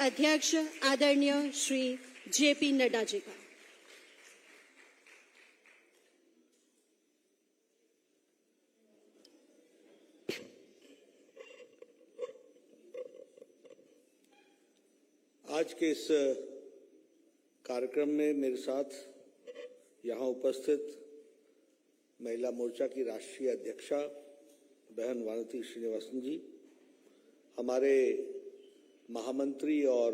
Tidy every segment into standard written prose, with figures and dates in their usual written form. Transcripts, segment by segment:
अध्यक्ष आदरणीय श्री जेपी नड्डा जी का। आज के इस कार्यक्रम में मेरे साथ यहाँ उपस्थित महिला मोर्चा की राष्ट्रीय अध्यक्षा बहन वानती श्रीनिवासन जी, हमारे महामंत्री और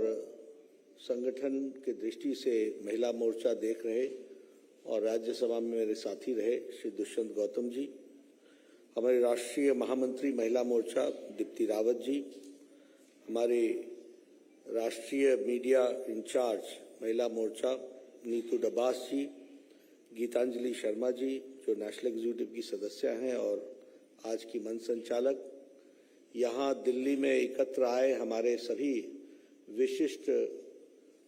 संगठन के दृष्टि से महिला मोर्चा देख रहे और राज्यसभा में मेरे साथी रहे श्री दुष्यंत गौतम जी, हमारे राष्ट्रीय महामंत्री महिला मोर्चा दीप्ति रावत जी, हमारे राष्ट्रीय मीडिया इंचार्ज महिला मोर्चा नीतू डबास जी, गीतांजलि शर्मा जी जो नेशनल एग्जीक्यूटिव की सदस्य हैं और आज की मंच संचालक, यहाँ दिल्ली में एकत्र आए हमारे सभी विशिष्ट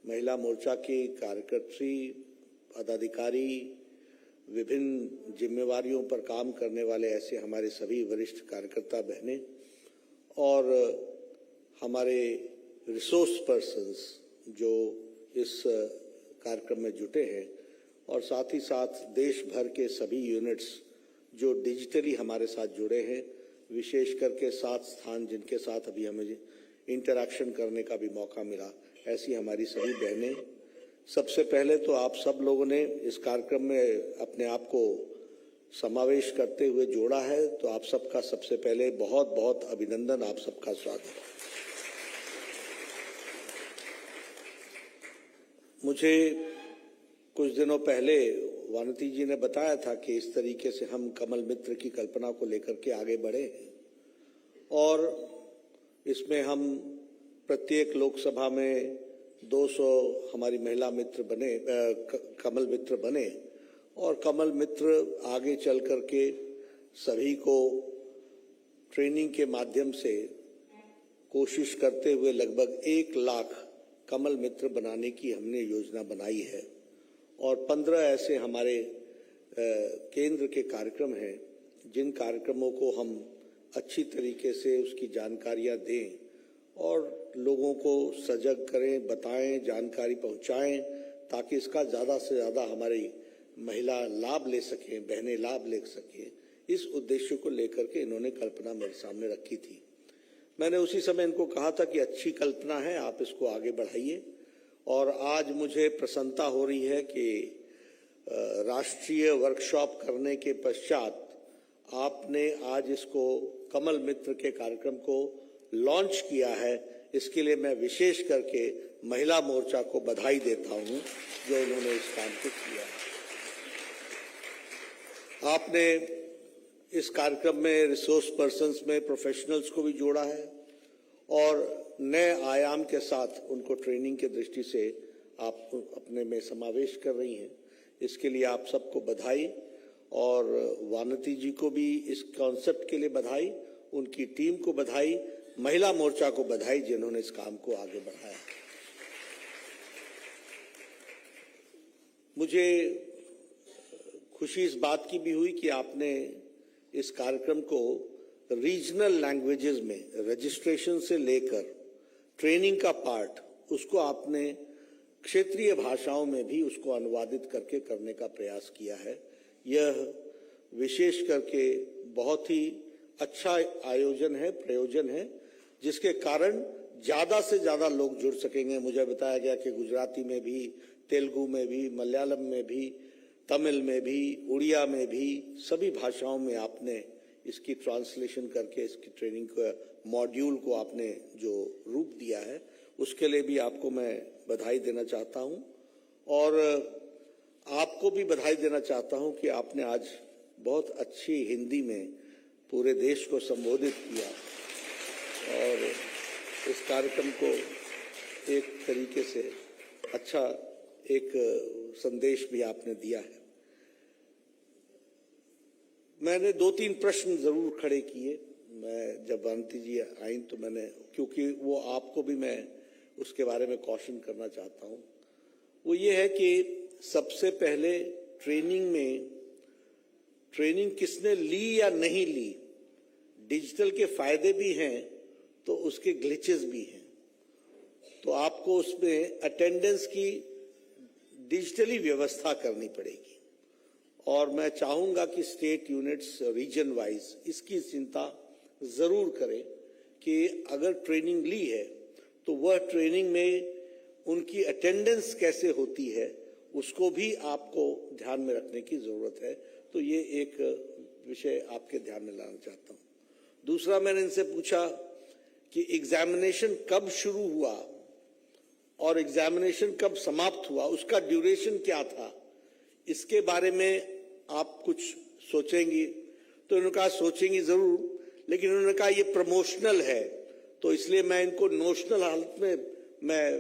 महिला मोर्चा के कार्यकर्त्री, पदाधिकारी, विभिन्न जिम्मेवारियों पर काम करने वाले ऐसे हमारे सभी वरिष्ठ कार्यकर्ता बहनें और हमारे रिसोर्स पर्सन्स जो इस कार्यक्रम में जुटे हैं और साथ ही साथ देश भर के सभी यूनिट्स जो डिजिटली हमारे साथ जुड़े हैं, विशेष करके 7 स्थान जिनके साथ अभी हमें इंटरैक्शन करने का भी मौका मिला, ऐसी हमारी सभी बहनें। सबसे पहले तो आप सब लोगों ने इस कार्यक्रम में अपने आप को समावेश करते हुए जोड़ा है, तो आप सबका सबसे पहले बहुत बहुत अभिनंदन, आप सबका स्वागत। मुझे कुछ दिनों पहले वानती जी ने बताया था कि इस तरीके से हम कमल मित्र की कल्पना को लेकर के आगे बढ़े और इसमें हम प्रत्येक लोकसभा में 200 हमारी महिला मित्र बने, कमल मित्र बने और कमल मित्र आगे चल करके सभी को ट्रेनिंग के माध्यम से कोशिश करते हुए लगभग 1 लाख कमल मित्र बनाने की हमने योजना बनाई है और 15 ऐसे हमारे केंद्र के कार्यक्रम हैं जिन कार्यक्रमों को हम अच्छी तरीके से उसकी जानकारियां दें और लोगों को सजग करें, बताएं, जानकारी पहुंचाएं ताकि इसका ज़्यादा से ज़्यादा हमारी महिला लाभ ले सकें, बहनें लाभ ले सकें। इस उद्देश्य को लेकर के इन्होंने कल्पना मेरे सामने रखी थी। मैंने उसी समय इनको कहा था कि अच्छी कल्पना है, आप इसको आगे बढ़ाइए और आज मुझे प्रसन्नता हो रही है कि राष्ट्रीय वर्कशॉप करने के पश्चात आपने आज इसको कमल मित्र के कार्यक्रम को लॉन्च किया है। इसके लिए मैं विशेष करके महिला मोर्चा को बधाई देता हूं जो इन्होंने इस काम को किया है। आपने इस कार्यक्रम में रिसोर्स पर्सन्स में प्रोफेशनल्स को भी जोड़ा है और नए आयाम के साथ उनको ट्रेनिंग के दृष्टि से आप अपने में समावेश कर रही हैं। इसके लिए आप सबको बधाई और वानती जी को भी इस कॉन्सेप्ट के लिए बधाई, उनकी टीम को बधाई, महिला मोर्चा को बधाई जिन्होंने इस काम को आगे बढ़ाया। मुझे खुशी इस बात की भी हुई कि आपने इस कार्यक्रम को रीजनल लैंग्वेजेस में रजिस्ट्रेशन से लेकर ट्रेनिंग का पार्ट उसको आपने क्षेत्रीय भाषाओं में भी उसको अनुवादित करके करने का प्रयास किया है। यह विशेष करके बहुत ही अच्छा आयोजन है, प्रयोजन है, जिसके कारण ज्यादा से ज्यादा लोग जुड़ सकेंगे। मुझे बताया गया कि गुजराती में भी, तेलुगु में भी, मलयालम में भी, तमिल में भी, उड़िया में भी, सभी भाषाओं में आपने इसकी ट्रांसलेशन करके इसकी ट्रेनिंग का मॉड्यूल को आपने जो रूप दिया है उसके लिए भी आपको मैं बधाई देना चाहता हूं और आपको भी बधाई देना चाहता हूं कि आपने आज बहुत अच्छी हिंदी में पूरे देश को संबोधित किया और इस कार्यक्रम को एक तरीके से अच्छा एक संदेश भी आपने दिया है। मैंने 2-3 प्रश्न जरूर खड़े किए। मैं जब वानती जी आई तो मैंने, क्योंकि वो आपको भी मैं उसके बारे में कॉशन करना चाहता हूं, वो ये है कि सबसे पहले ट्रेनिंग किसने ली या नहीं ली, डिजिटल के फायदे भी हैं तो उसके ग्लिचेस भी हैं। तो आपको उसमें अटेंडेंस की डिजिटली व्यवस्था करनी पड़ेगी। और मैं चाहूंगा कि स्टेट यूनिट्स रीजन वाइज इसकी चिंता जरूर करें कि अगर ट्रेनिंग ली है तो वह ट्रेनिंग में उनकी अटेंडेंस कैसे होती है उसको भी आपको ध्यान में रखने की जरूरत है। तो ये एक विषय आपके ध्यान में लाना चाहता हूं। दूसरा, मैंने इनसे पूछा कि एग्जामिनेशन कब शुरू हुआ और एग्जामिनेशन कब समाप्त हुआ, उसका ड्यूरेशन क्या था, इसके बारे में आप कुछ सोचेंगी। तो उन्होंने कहा सोचेंगी जरूर, लेकिन उन्होंने कहा ये प्रमोशनल है, तो इसलिए मैं इनको नोशनल हालत में मैं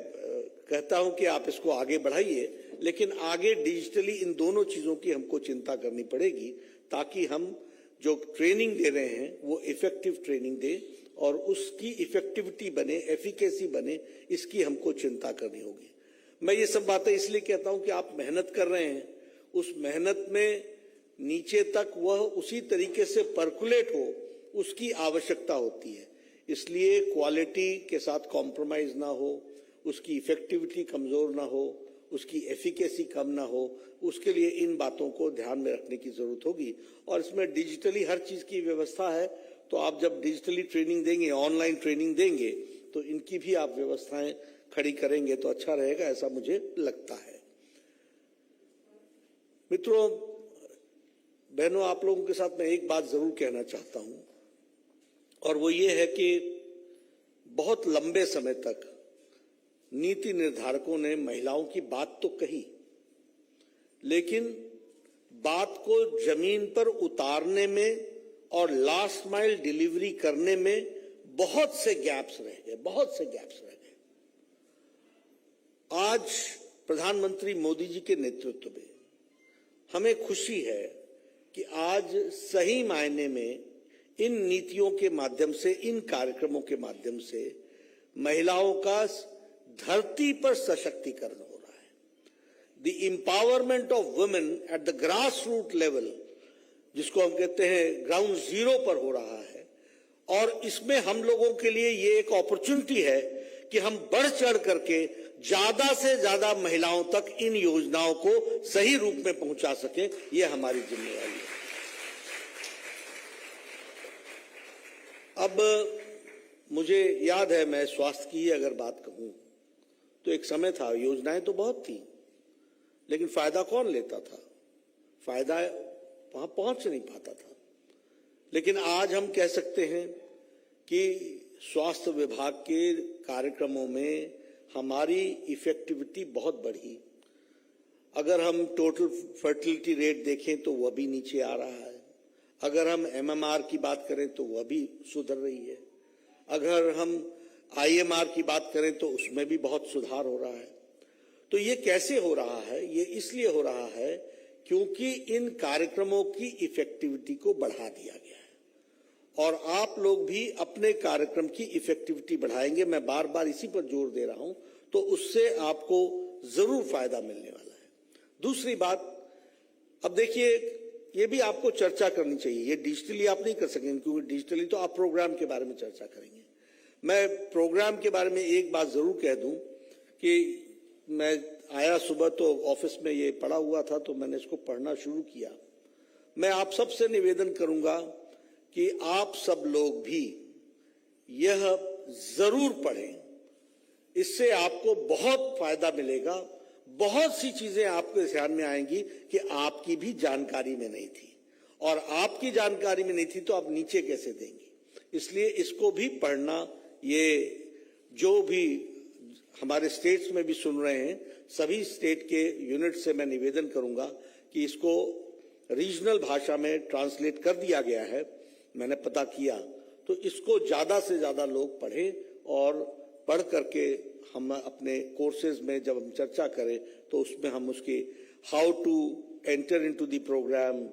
कहता हूं कि आप इसको आगे बढ़ाइए, लेकिन आगे डिजिटली इन दोनों चीजों की हमको चिंता करनी पड़ेगी ताकि हम जो ट्रेनिंग दे रहे हैं वो इफेक्टिव ट्रेनिंग दे और उसकी इफेक्टिविटी बने, एफिकेसी बने, इसकी हमको चिंता करनी होगी। मैं ये सब बातें इसलिए कहता हूं कि आप मेहनत कर रहे हैं, उस मेहनत में नीचे तक वह उसी तरीके से पर्कुलेट हो, उसकी आवश्यकता होती है। इसलिए क्वालिटी के साथ कॉम्प्रोमाइज ना हो, उसकी इफेक्टिविटी कमजोर ना हो, उसकी एफिकेसी कम ना हो, उसके लिए इन बातों को ध्यान में रखने की जरूरत होगी। और इसमें डिजिटली हर चीज की व्यवस्था है, तो आप जब डिजिटली ट्रेनिंग देंगे, ऑनलाइन ट्रेनिंग देंगे, तो इनकी भी आप व्यवस्थाएं खड़ी करेंगे तो अच्छा रहेगा, ऐसा मुझे लगता है। मित्रों, बहनों, आप लोगों के साथ मैं एक बात जरूर कहना चाहता हूं और वो ये है कि बहुत लंबे समय तक नीति निर्धारकों ने महिलाओं की बात तो कही, लेकिन बात को जमीन पर उतारने में और लास्ट माइल डिलीवरी करने में बहुत से गैप्स रह गए। आज प्रधानमंत्री मोदी जी के नेतृत्व में हमें खुशी है कि आज सही मायने में इन नीतियों के माध्यम से, इन कार्यक्रमों के माध्यम से महिलाओं का धरती पर सशक्तिकरण हो रहा है। The empowerment of women at the grass root level, जिसको हम कहते हैं ग्राउंड जीरो पर हो रहा है। और इसमें हम लोगों के लिए ये एक अपॉर्चुनिटी है कि हम बढ़ चढ़ करके ज्यादा से ज्यादा महिलाओं तक इन योजनाओं को सही रूप में पहुंचा सकें, ये हमारी जिम्मेदारी है। अब मुझे याद है, मैं स्वास्थ्य की अगर बात कहूं तो एक समय था, योजनाएं तो बहुत थी, लेकिन फायदा कौन लेता था? फायदा वहां पहुंच नहीं पाता था। लेकिन आज हम कह सकते हैं कि स्वास्थ्य विभाग के कार्यक्रमों में हमारी इफेक्टिविटी बहुत बढ़ी। अगर हम टोटल फर्टिलिटी रेट देखें तो वह भी नीचे आ रहा है। अगर हम एमएमआर की बात करें तो वह भी सुधर रही है। अगर हम आईएमआर की बात करें तो उसमें भी बहुत सुधार हो रहा है। तो ये कैसे हो रहा है? ये इसलिए हो रहा है क्योंकि इन कार्यक्रमों की इफेक्टिविटी को बढ़ा दिया गया है और आप लोग भी अपने कार्यक्रम की इफेक्टिविटी बढ़ाएंगे, मैं बार बार इसी पर जोर दे रहा हूं, तो उससे आपको जरूर फायदा मिलने वाला है। दूसरी बात, अब देखिए, ये भी आपको चर्चा करनी चाहिए। ये डिजिटली आप नहीं कर सकेंगे क्योंकि डिजिटली तो आप प्रोग्राम के बारे में चर्चा करेंगे। मैं प्रोग्राम के बारे में एक बात जरूर कह दूं कि मैं आया सुबह तो ऑफिस में ये पड़ा हुआ था, तो मैंने इसको पढ़ना शुरू किया। मैं आप सबसे निवेदन करूंगा कि आप सब लोग भी यह जरूर पढ़ें, इससे आपको बहुत फायदा मिलेगा। बहुत सी चीजें आपके ध्यान में आएंगी कि आपकी भी जानकारी में नहीं थी, और आपकी जानकारी में नहीं थी तो आप नीचे कैसे देंगे। इसलिए इसको भी पढ़ना, ये जो भी हमारे स्टेट्स में भी सुन रहे हैं, सभी स्टेट के यूनिट से मैं निवेदन करूंगा कि इसको रीजनल भाषा में ट्रांसलेट कर दिया गया है, मैंने पता किया, तो इसको ज्यादा से ज्यादा लोग पढ़ें और पढ़ करके हम अपने कोर्सेज में जब हम चर्चा करें तो उसमें हम उसकी how to enter into the program,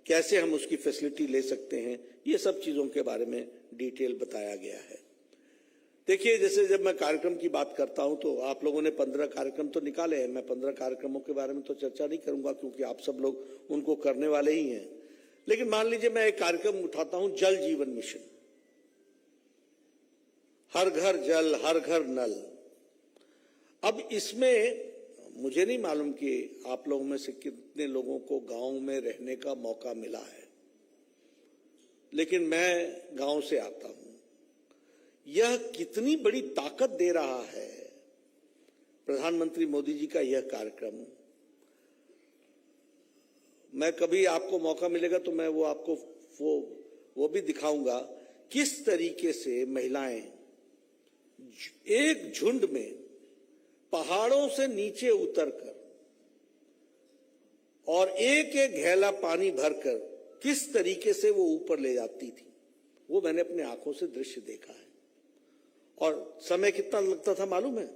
कैसे हम उसकी फैसिलिटी ले सकते हैं, ये सब चीजों के बारे में डिटेल बताया गया है। देखिए, जैसे जब मैं कार्यक्रम की बात करता हूं तो आप लोगों ने 15 कार्यक्रम तो निकाले हैं। मैं 15 कार्यक्रमों के बारे में तो चर्चा नहीं करूंगा क्योंकि आप सब लोग उनको करने वाले ही हैं। लेकिन मान लीजिए मैं एक कार्यक्रम उठाता हूं, जल जीवन मिशन, हर घर जल हर घर नल। अब इसमें मुझे नहीं मालूम कि आप लोगों में से कितने लोगों को गांव में रहने का मौका मिला है, लेकिन मैं गांव से आता हूं। यह कितनी बड़ी ताकत दे रहा है प्रधानमंत्री मोदी जी का यह कार्यक्रम। मैं कभी आपको मौका मिलेगा तो मैं वो आपको वो भी दिखाऊंगा किस तरीके से महिलाएं एक झुंड में पहाड़ों से नीचे उतरकर और एक एक घेला पानी भरकर किस तरीके से वो ऊपर ले जाती थी, वो मैंने अपने आंखों से दृश्य देखा है। और समय कितना लगता था मालूम है?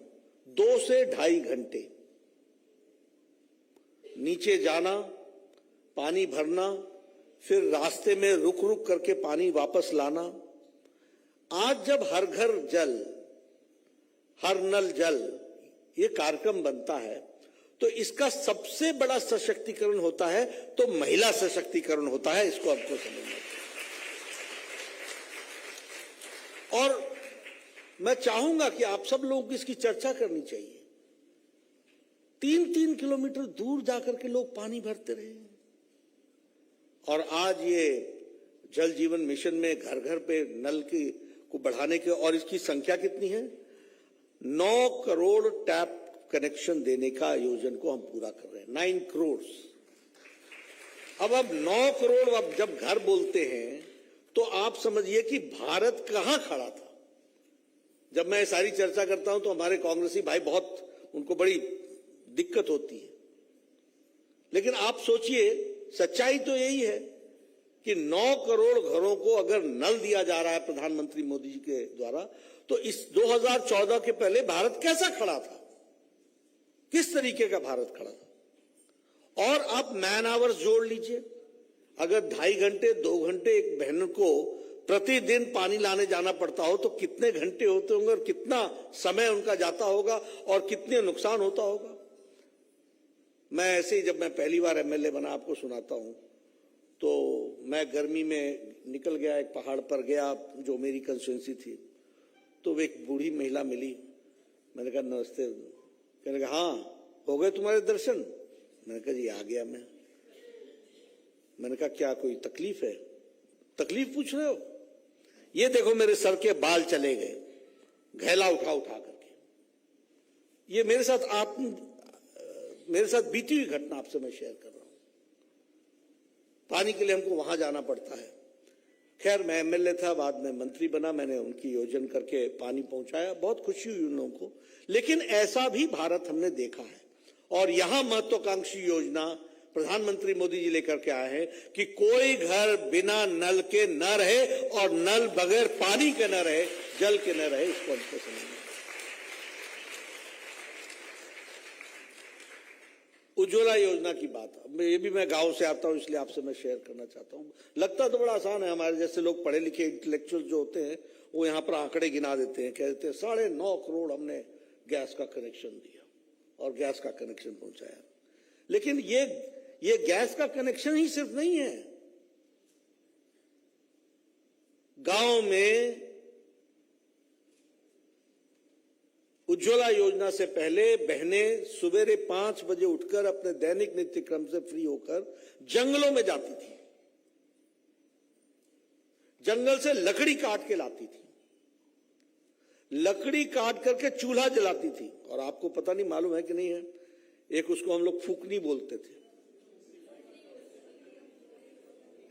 2 से 2.5 घंटे नीचे जाना, पानी भरना, फिर रास्ते में रुक रुक करके पानी वापस लाना। आज जब हर घर जल, हर नल जल ये कार्यक्रम बनता है तो इसका सबसे बड़ा सशक्तिकरण होता है तो महिला सशक्तिकरण होता है। इसको आपको समझना चाहिए। और मैं चाहूंगा कि आप सब लोगों की इसकी चर्चा करनी चाहिए। 3-3 किलोमीटर दूर जाकर के लोग पानी भरते रहे और आज ये जल जीवन मिशन में घर घर पे नल को बढ़ाने के, और इसकी संख्या कितनी है? 9 करोड़ टैप कनेक्शन देने का आयोजन को हम पूरा कर रहे हैं। 9 करोड़। अब 9 करोड़ अब जब घर बोलते हैं तो आप समझिए कि भारत कहां खड़ा था। जब मैं सारी चर्चा करता हूं तो हमारे कांग्रेसी भाई बहुत, उनको बड़ी दिक्कत होती है, लेकिन आप सोचिए सच्चाई तो यही है कि 9 करोड़ घरों को अगर नल दिया जा रहा है प्रधानमंत्री मोदी जी के द्वारा, तो इस 2014 के पहले भारत कैसा खड़ा था, किस तरीके का भारत खड़ा था। और आप मैन आवर्स जोड़ लीजिए, अगर 2.5 घंटे 2 घंटे एक बहन को प्रतिदिन पानी लाने जाना पड़ता हो तो कितने घंटे होते होंगे और कितना समय उनका जाता होगा और कितने नुकसान होता होगा। मैं ऐसे ही जब मैं पहली बार एमएलए बना आपको सुनाता हूं, तो मैं गर्मी में निकल गया, एक पहाड़ पर गया जो मेरी कंस्टिट्यूंसी थी, तो एक बूढ़ी महिला मिली। मैंने कहा नमस्ते। कहने कहा हाँ हो गए तुम्हारे दर्शन? मैंने कहा जी आ गया मैं। मैंने कहा क्या कोई तकलीफ है? तकलीफ पूछ रहे हो? ये देखो मेरे सर के बाल चले गए घेला उठा उठा करके। ये मेरे साथ बीती हुई घटना आपसे मैं शेयर कर रहा हूं। पानी के लिए हमको वहां जाना पड़ता है। खैर मैं एमएलए था, बाद में मंत्री बना, मैंने उनकी योजना करके पानी पहुंचाया, बहुत खुशी हुई उन लोगों को। लेकिन ऐसा भी भारत हमने देखा है और यहां महत्वाकांक्षी योजना प्रधानमंत्री मोदी जी लेकर के आए हैं कि कोई घर बिना नल के न रहे और नल बगैर पानी के न रहे, जल के न रहे। इसको हमको समझना। उज्ज्वला योजना की बात, ये भी मैं गांव से आता हूं इसलिए आपसे मैं शेयर करना चाहता हूं। लगता तो बड़ा आसान है, हमारे जैसे लोग पढ़े लिखे इंटेलेक्चुअल जो होते हैं वो यहां पर आंकड़े गिना देते हैं, कहते हैं 9.5 करोड़ हमने गैस का कनेक्शन दिया और गैस का कनेक्शन पहुंचाया। लेकिन ये गैस का कनेक्शन ही सिर्फ नहीं है। गांव में उज्ज्वला योजना से पहले बहनें सुबेरे 5 बजे उठकर अपने दैनिक नित्य क्रम से फ्री होकर जंगलों में जाती थी, जंगल से लकड़ी काट के लाती थी, लकड़ी काट करके चूल्हा जलाती थी। और आपको पता नहीं मालूम है कि नहीं है, एक उसको हम लोग फूकनी बोलते थे,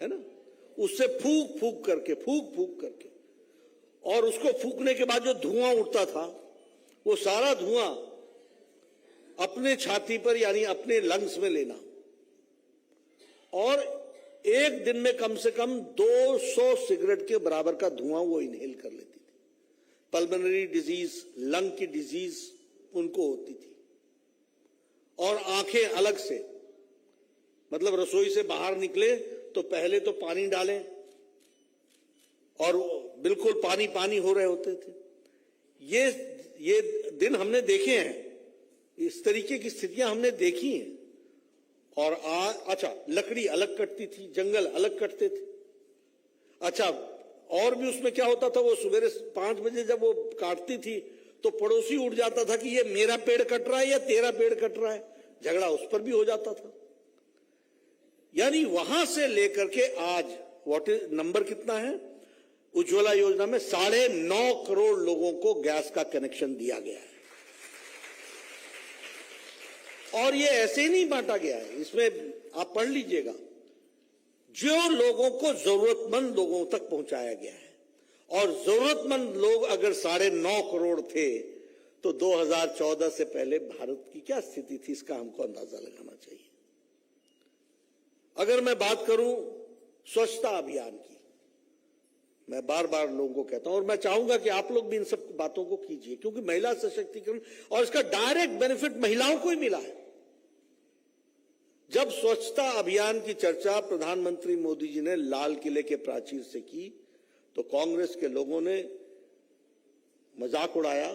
है ना, उससे फूक फूक करके और उसको फूकने के बाद जो धुआं उठता था वो सारा धुआं अपने छाती पर यानी अपने लंग्स में लेना और एक दिन में कम से कम 200 सिगरेट के बराबर का धुआं वो इनहेल कर लेती थी। पल्मोनरी डिजीज, लंग की डिजीज उनको होती थी। और आंखें अलग से, मतलब रसोई से बाहर निकले तो पहले तो पानी डालें और बिल्कुल पानी पानी हो रहे होते थे। ये दिन हमने देखे हैं, इस तरीके की स्थितियां हमने देखी हैं। और अच्छा, लकड़ी अलग कटती थी, जंगल अलग कटते थे। अच्छा, और भी उसमें क्या होता था, वो सुबह 5 बजे जब वो काटती थी तो पड़ोसी उठ जाता था कि ये मेरा पेड़ कट रहा है या तेरा पेड़ कट रहा है, झगड़ा उस पर भी हो जाता था। यानी वहां से लेकर के आज नंबर कितना है, उज्ज्वला योजना में 9.5 करोड़ लोगों को गैस का कनेक्शन दिया गया है। और ये ऐसे ही नहीं बांटा गया है, इसमें आप पढ़ लीजिएगा, जो लोगों को जरूरतमंद लोगों तक पहुंचाया गया है। और जरूरतमंद लोग अगर 9.5 करोड़ थे तो 2014 से पहले भारत की क्या स्थिति थी, इसका हमको अंदाजा लगाना चाहिए। अगर मैं बात करूं स्वच्छता अभियान की, मैं बार बार लोगों को कहता हूं और मैं चाहूंगा कि आप लोग भी इन सब बातों को कीजिए, क्योंकि महिला सशक्तिकरण और इसका डायरेक्ट बेनिफिट महिलाओं को ही मिला है। जब स्वच्छता अभियान की चर्चा प्रधानमंत्री मोदी जी ने लाल किले के प्राचीर से की तो कांग्रेस के लोगों ने मजाक उड़ाया,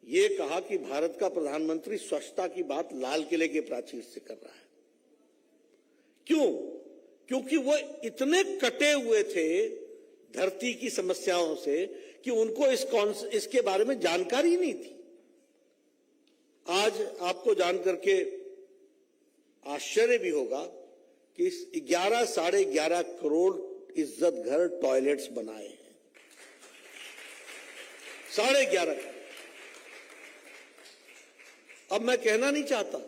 ये कहा कि भारत का प्रधानमंत्री स्वच्छता की बात लाल किले के प्राचीर से कर रहा है। क्यों? क्योंकि वो इतने कटे हुए थे धरती की समस्याओं से कि उनको इसके बारे में जानकारी नहीं थी। आज आपको जानकर के आश्चर्य भी होगा कि 11-11.5 करोड़ इज्जत घर टॉयलेट्स बनाए हैं, 11.5। अब मैं कहना नहीं चाहता,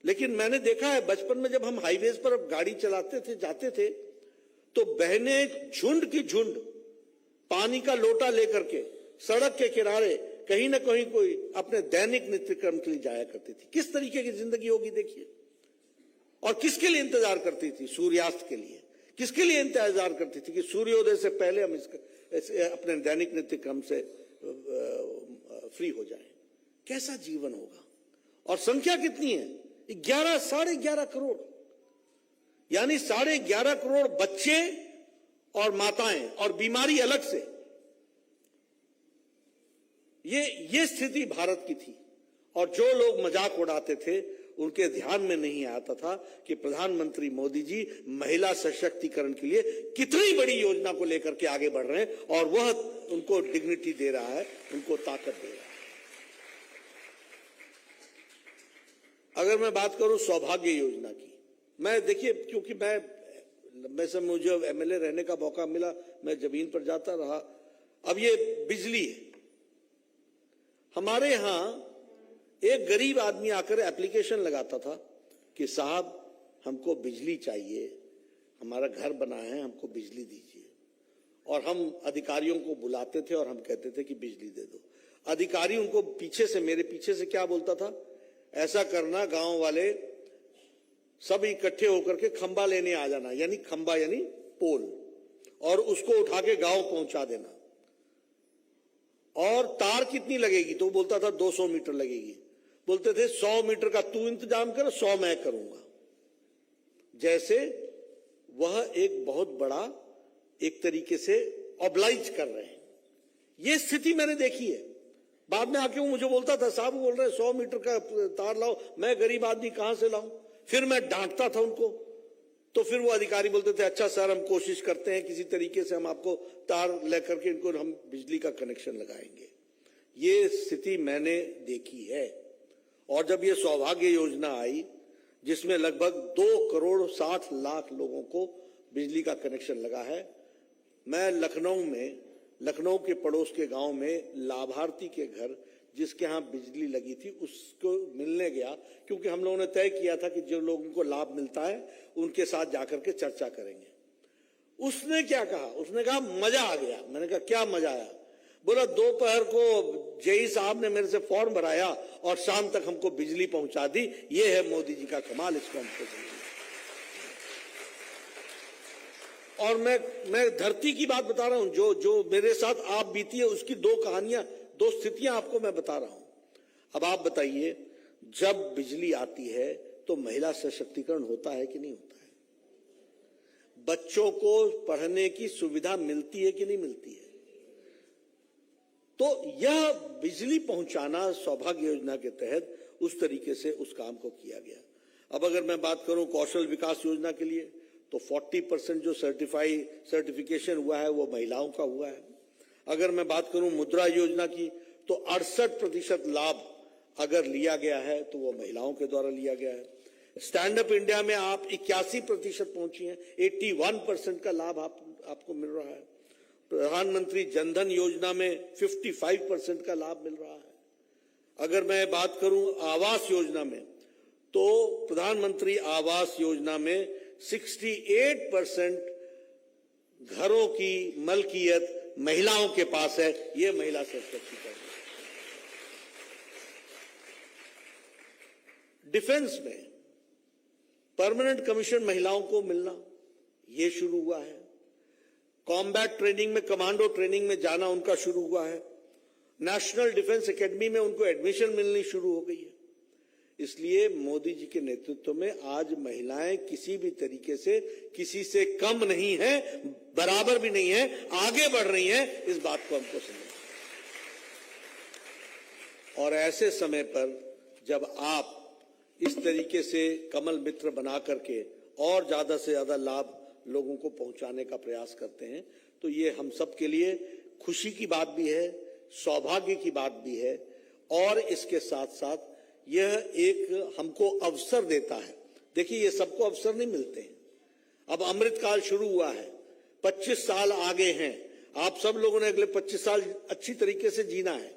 लेकिन मैंने देखा है बचपन में जब हम हाईवेज पर गाड़ी चलाते थे, जाते थे, तो बहनें झुंड की झुंड पानी का लोटा लेकर के सड़क के किनारे कहीं ना कहीं कोई अपने दैनिक नित्यक्रम के लिए जाया करती थी। किस तरीके की जिंदगी होगी देखिए। और किसके लिए इंतजार करती थी? सूर्यास्त के लिए। किसके लिए इंतजार करती थी? कि सूर्योदय से पहले हम अपने दैनिक नित्यक्रम से फ्री हो जाएं। कैसा जीवन होगा? और संख्या कितनी है? 11-11.5 करोड़, यानी 11.5 करोड़ बच्चे और माताएं और बीमारी अलग से। ये स्थिति भारत की थी। और जो लोग मजाक उड़ाते थे उनके ध्यान में नहीं आता था कि प्रधानमंत्री मोदी जी महिला सशक्तिकरण के लिए कितनी बड़ी योजना को लेकर के आगे बढ़ रहे हैं और वह उनको डिग्निटी दे रहा है, उनको ताकत दे रहा है। अगर मैं बात करूं सौभाग्य योजना की, मैं देखिए, क्योंकि मुझे एमएलए रहने का मौका मिला, मैं जमीन पर जाता रहा। अब ये बिजली है, हमारे यहां एक गरीब आदमी आकर एप्लीकेशन लगाता था कि साहब हमको बिजली चाहिए, हमारा घर बना है, हमको बिजली दीजिए। और हम अधिकारियों को बुलाते थे और हम कहते थे कि बिजली दे दो। अधिकारी उनको मेरे पीछे से क्या बोलता था, ऐसा करना, गांव वाले सब इकट्ठे होकर के खंबा लेने आ जाना, यानी खंबा यानी पोल, और उसको उठा के गांव पहुंचा देना। और तार कितनी लगेगी? तो बोलता था 200 मीटर लगेगी। बोलते थे 100 मीटर का तू इंतजाम कर, 100 मैं करूंगा। जैसे वह एक बहुत बड़ा एक तरीके से ऑब्लाइज कर रहे हैं। यह स्थिति मैंने देखी है। बाद में आके वो मुझे बोलता था, साहब बोल रहे 100 मीटर का तार लाओ, मैं गरीब आदमी कहां से लाऊं? फिर मैं डांटता था उनको, तो फिर वो अधिकारी बोलते थे, अच्छा सर हम कोशिश करते हैं, किसी तरीके से हम आपको तार लेकर के इनको हम बिजली का कनेक्शन लगाएंगे। ये स्थिति मैंने देखी है। और जब ये सौभाग्य योजना आई, जिसमें लगभग 2 करोड़ 60 लाख लोगों को बिजली का कनेक्शन लगा है, मैं लखनऊ के पड़ोस के गांव में लाभार्थी के घर जिसके यहां बिजली लगी थी उसको मिलने गया, क्योंकि हम लोगों ने तय किया था कि जो लोगों को लाभ मिलता है उनके साथ जाकर के चर्चा करेंगे। उसने क्या कहा? उसने कहा मजा आ गया। मैंने कहा क्या मजा आया? बोला दोपहर को जेई साहब ने मेरे से फॉर्म भराया और शाम तक हमको बिजली पहुंचा दी। ये है मोदी जी का कमाल, इसको हमको समझिए। और मैं धरती की बात बता रहा हूं, जो मेरे साथ आप बीती है उसकी 2 कहानियां, 2 स्थितियां आपको मैं बता रहा हूं। अब आप बताइए, जब बिजली आती है तो महिला सशक्तिकरण होता है कि नहीं होता है? बच्चों को पढ़ने की सुविधा मिलती है कि नहीं मिलती है? तो यह बिजली पहुंचाना सौभाग्य योजना के तहत उस तरीके से उस काम को किया गया। अब अगर मैं बात करूं कौशल विकास योजना के लिए, तो 40% जो सर्टिफिकेशन हुआ है वो महिलाओं का हुआ है। अगर मैं बात करूं मुद्रा योजना की, तो 68% लाभ अगर लिया गया है तो वो महिलाओं के द्वारा लिया गया है। स्टैंड अप इंडिया में आप 81% पहुंची हैं, 81% का लाभ आपको मिल रहा है। प्रधानमंत्री जनधन योजना में 55% का लाभ मिल रहा है। अगर मैं बात करूं आवास योजना में, तो प्रधानमंत्री आवास योजना में 68% घरों की मलकियत महिलाओं के पास है। ये महिला सशक्तिकरण। डिफेंस में परमानेंट कमीशन महिलाओं को मिलना ये शुरू हुआ है। कॉम्बैट ट्रेनिंग में, कमांडो ट्रेनिंग में जाना उनका शुरू हुआ है। नेशनल डिफेंस एकेडमी में उनको एडमिशन मिलनी शुरू हो गई है। इसलिए मोदी जी के नेतृत्व में आज महिलाएं किसी भी तरीके से किसी से कम नहीं है, बराबर भी नहीं है, आगे बढ़ रही हैं। इस बात को हमको समझना। और ऐसे समय पर जब आप इस तरीके से कमल मित्र बना करके और ज्यादा से ज्यादा लाभ लोगों को पहुंचाने का प्रयास करते हैं, तो ये हम सब के लिए खुशी की बात भी है, सौभाग्य की बात भी है, और इसके साथ साथ यह एक हमको अवसर देता है। देखिए, ये सबको अवसर नहीं मिलते हैं। अब अमृत काल शुरू हुआ है, 25 साल आगे हैं। आप सब लोगों ने अगले 25 साल अच्छी तरीके से जीना है।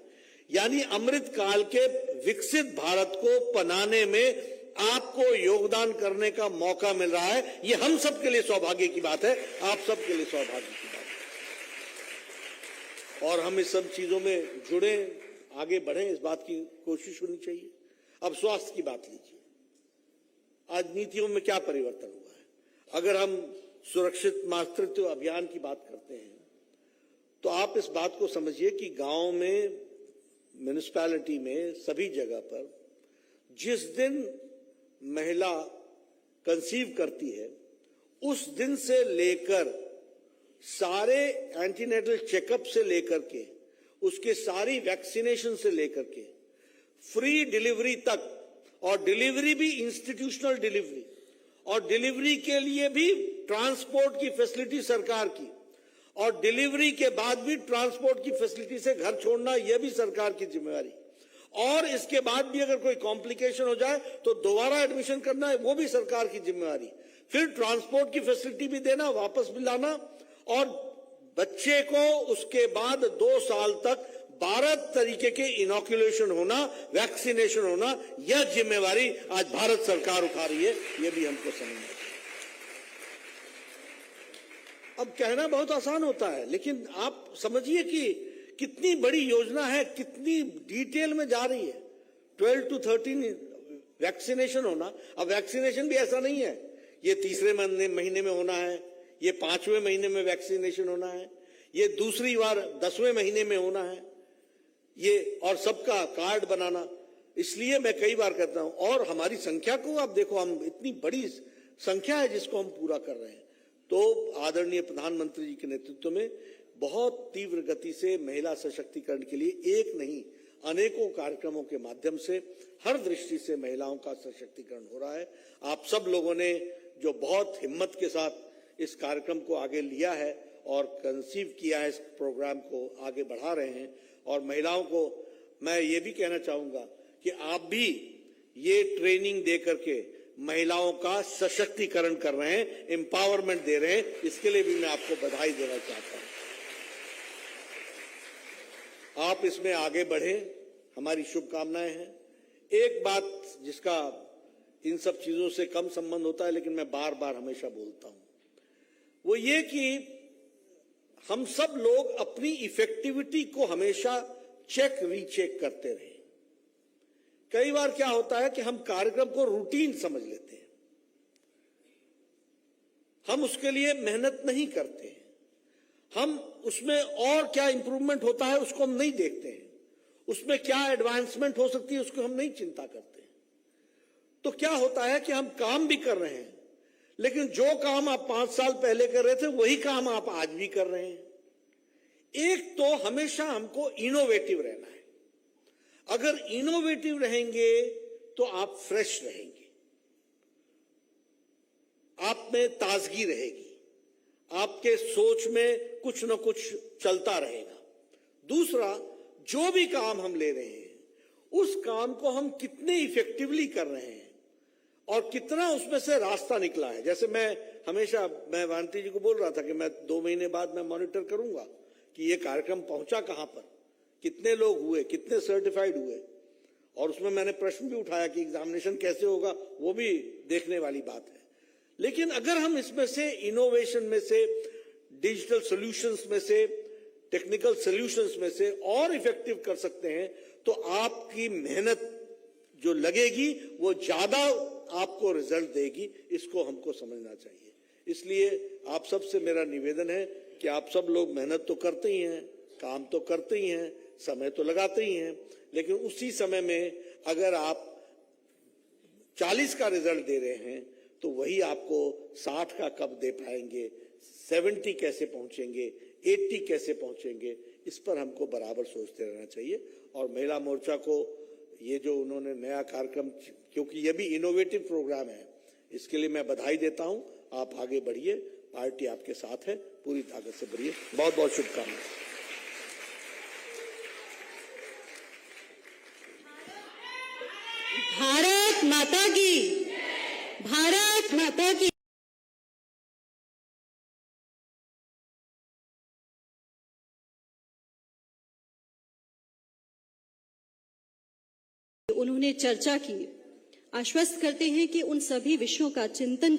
यानी अमृत काल के विकसित भारत को बनाने में आपको योगदान करने का मौका मिल रहा है। ये हम सब के लिए सौभाग्य की बात है, आप सब के लिए सौभाग्य की बात है। और हम इस सब चीजों में जुड़े, आगे बढ़े, इस बात की कोशिश होनी चाहिए। अब स्वास्थ्य की बात लीजिए। आज नीतियों में क्या परिवर्तन हुआ है? अगर हम सुरक्षित मातृत्व अभियान की बात करते हैं, तो आप इस बात को समझिए कि गांव में, म्युनिसिपैलिटी में, सभी जगह पर जिस दिन महिला कंसीव करती है, उस दिन से लेकर सारे एंटीनेटल चेकअप से लेकर के, उसके सारी वैक्सीनेशन से लेकर के, फ्री डिलीवरी तक, और डिलीवरी भी इंस्टीट्यूशनल डिलीवरी, और डिलीवरी के लिए भी ट्रांसपोर्ट की फैसिलिटी सरकार की, और डिलीवरी के बाद भी ट्रांसपोर्ट की फैसिलिटी से घर छोड़ना, यह भी सरकार की जिम्मेवारी, और इसके बाद भी अगर कोई कॉम्प्लिकेशन हो जाए तो दोबारा एडमिशन करना है, वो भी सरकार की जिम्मेवारी। फिर ट्रांसपोर्ट की फैसिलिटी भी देना, वापस भी लाना, और बच्चे को उसके बाद 2 साल तक 12 तरीके के इनॉक्यूलेशन होना, वैक्सीनेशन होना, यह जिम्मेवारी आज भारत सरकार उठा रही है। यह भी हमको समझना चाहिए। अब कहना बहुत आसान होता है, लेकिन आप समझिए कि कितनी बड़ी योजना है, कितनी डिटेल में जा रही है। 12 to 13 वैक्सीनेशन होना। अब वैक्सीनेशन भी ऐसा नहीं है ये तीसरे महीने में होना है, ये 5वें महीने में वैक्सीनेशन होना है, ये दूसरी बार 10वें महीने में होना है, ये, और सबका कार्ड बनाना। इसलिए मैं कई बार कहता हूं, और हमारी संख्या को आप देखो, हम इतनी बड़ी संख्या है जिसको हम पूरा कर रहे हैं। तो आदरणीय प्रधानमंत्री जी के नेतृत्व में बहुत तीव्र गति से महिला सशक्तिकरण के लिए एक नहीं, अनेकों कार्यक्रमों के माध्यम से हर दृष्टि से महिलाओं का सशक्तिकरण हो रहा है। आप सब लोगों ने जो बहुत हिम्मत के साथ इस कार्यक्रम को आगे लिया है और कंसीव किया है, इस प्रोग्राम को आगे बढ़ा रहे हैं। और महिलाओं को मैं ये भी कहना चाहूंगा कि आप भी ये ट्रेनिंग दे करके महिलाओं का सशक्तिकरण कर रहे हैं, एम्पावरमेंट दे रहे हैं। इसके लिए भी मैं आपको बधाई देना चाहता हूं। आप इसमें आगे बढ़े, हमारी शुभकामनाएं हैं। एक बात जिसका इन सब चीजों से कम संबंध होता है, लेकिन मैं बार बार हमेशा बोलता हूं, वो ये कि हम सब लोग अपनी इफेक्टिविटी को हमेशा चेक रीचेक करते रहे। कई बार क्या होता है कि हम कार्यक्रम को रूटीन समझ लेते हैं, हम उसके लिए मेहनत नहीं करते हैं, हम उसमें और क्या इंप्रूवमेंट होता है उसको हम नहीं देखते हैं, उसमें क्या एडवांसमेंट हो सकती है उसको हम नहीं चिंता करते हैं। तो क्या होता है कि हम काम भी कर रहे हैं, लेकिन जो काम आप 5 साल पहले कर रहे थे वही काम आप आज भी कर रहे हैं। एक तो हमेशा हमको इनोवेटिव रहना है। अगर इनोवेटिव रहेंगे तो आप फ्रेश रहेंगे, आप में ताजगी रहेगी, आपके सोच में कुछ न कुछ चलता रहेगा। दूसरा, जो भी काम हम ले रहे हैं उस काम को हम कितने इफेक्टिवली कर रहे हैं और कितना उसमें से रास्ता निकला है। जैसे मैं वानती जी को बोल रहा था कि मैं 2 महीने बाद मैं मॉनिटर करूंगा कि ये कार्यक्रम पहुंचा कहां पर, कितने लोग हुए, कितने सर्टिफाइड हुए, और उसमें मैंने प्रश्न भी उठाया कि एग्जामिनेशन कैसे होगा, वो भी देखने वाली बात है। लेकिन अगर हम इसमें से इनोवेशन में से, डिजिटल सॉल्यूशंस में से, टेक्निकल सॉल्यूशंस में से और इफेक्टिव कर सकते हैं तो आपकी मेहनत जो लगेगी वो ज्यादा आपको रिजल्ट देगी। इसको हमको समझना चाहिए। इसलिए आप सबसे मेरा निवेदन है कि आप सब लोग मेहनत तो करते ही हैं, काम तो करते ही हैं, समय तो लगाते ही हैं, लेकिन उसी समय में अगर आप 40 का रिजल्ट दे रहे हैं तो वही आपको 60 का कब दे पाएंगे, 70 कैसे पहुंचेंगे, 80 कैसे पहुंचेंगे, इस पर हमको बराबर सोचते रहना चाहिए। और महिला मोर्चा को ये जो उन्होंने नया कार्यक्रम, क्योंकि ये भी इनोवेटिव प्रोग्राम है, इसके लिए मैं बधाई देता हूं। आप आगे बढ़िए, पार्टी आपके साथ है, पूरी ताकत से बढ़िए। बहुत बहुत शुभकामनाएं। भारत माता की, भारत माता की। उन्होंने चर्चा की। आश्वस्त करते हैं कि उन सभी विषयों का चिंतन कर